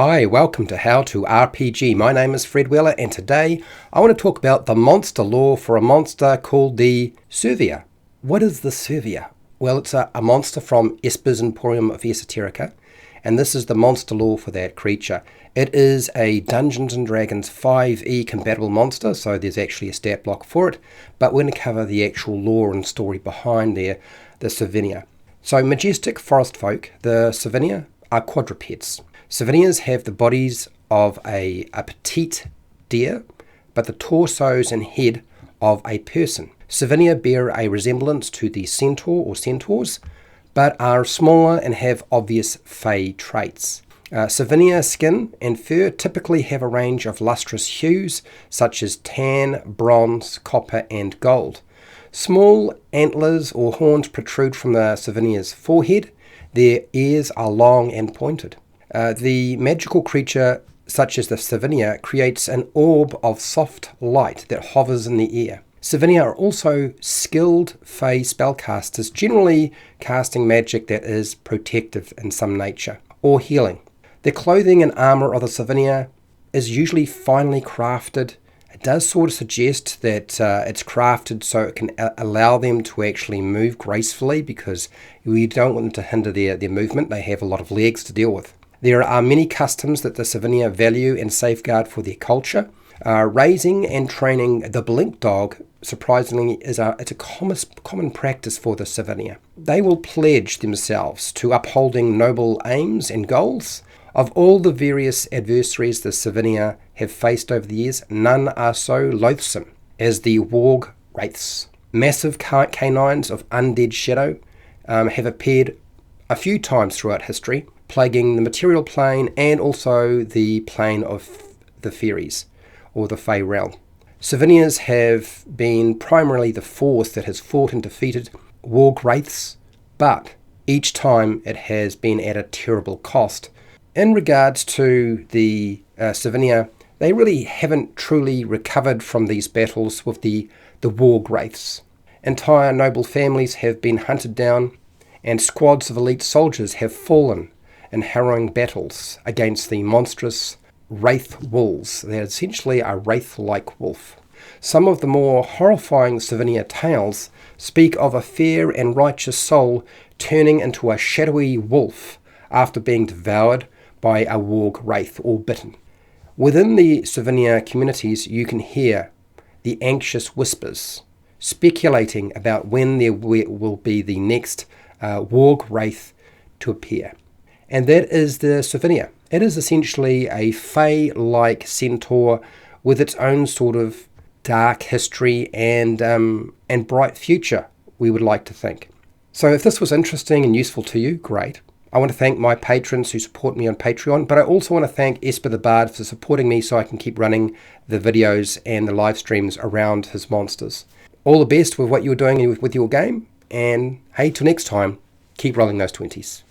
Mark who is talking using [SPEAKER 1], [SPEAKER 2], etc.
[SPEAKER 1] Hi, welcome to How to RPG. My name is Fred Weller, and today I want to talk about the monster lore for a monster called the CERVINA. What is the CERVINA? Well, it's a monster from Esper's Emporium of Esoterica, and this is the monster lore for that creature. It is a Dungeons & Dragons 5e compatible monster, so there's actually a stat block for it, but we're going to cover the actual lore and story behind the CERVINA. So majestic forest folk, the CERVINA are quadrupeds. CERVINAs have the bodies of a petite deer, but the torsos and head of a person. CERVINA bear a resemblance to the centaur or centaurs, but are smaller and have obvious fey traits. CERVINA skin and fur typically have a range of lustrous hues, such as tan, bronze, copper, and gold. Small antlers or horns protrude from the CERVINA's forehead. Their ears are long and pointed. The magical creature, such as the CERVINA, creates an orb of soft light that hovers in the air. CERVINA are also skilled fey spellcasters, generally casting magic that is protective in some nature, or healing. The clothing and armour of the CERVINA is usually finely crafted. It does sort of suggest that it's crafted so it can allow them to actually move gracefully, because we don't want them to hinder their movement. They have a lot of legs to deal with. There are many customs that the CERVINA value and safeguard for their culture. Raising and training the blink dog, surprisingly, it's a common practice for the CERVINA. They will pledge themselves to upholding noble aims and goals. Of all the various adversaries the CERVINA have faced over the years, none are so loathsome as the warg wraiths. Massive canines of undead shadow have appeared a few times throughout history, plaguing the material plane and also the plane of the fairies, or the Fey realm. CERVINAs have been primarily the force that has fought and defeated warg wraiths, but each time it has been at a terrible cost. In regards to the CERVINA, they really haven't truly recovered from these battles with the warg wraiths. Entire noble families have been hunted down, and squads of elite soldiers have fallen in harrowing battles against the monstrous wraith wolves. They're essentially a wraith-like wolf. Some of the more horrifying CERVINA tales speak of a fair and righteous soul turning into a shadowy wolf after being devoured by a warg wraith or bitten. Within the CERVINA communities, you can hear the anxious whispers speculating about when there will be the next warg wraith to appear. And that is the CERVINA. It is essentially a fey-like centaur with its own sort of dark history and bright future, we would like to think. So if this was interesting and useful to you, great. I want to thank my patrons who support me on Patreon, but I also want to thank Esper the Bard for supporting me so I can keep running the videos and the live streams around his monsters. All the best with what you're doing with your game, and hey, till next time, keep rolling those 20s.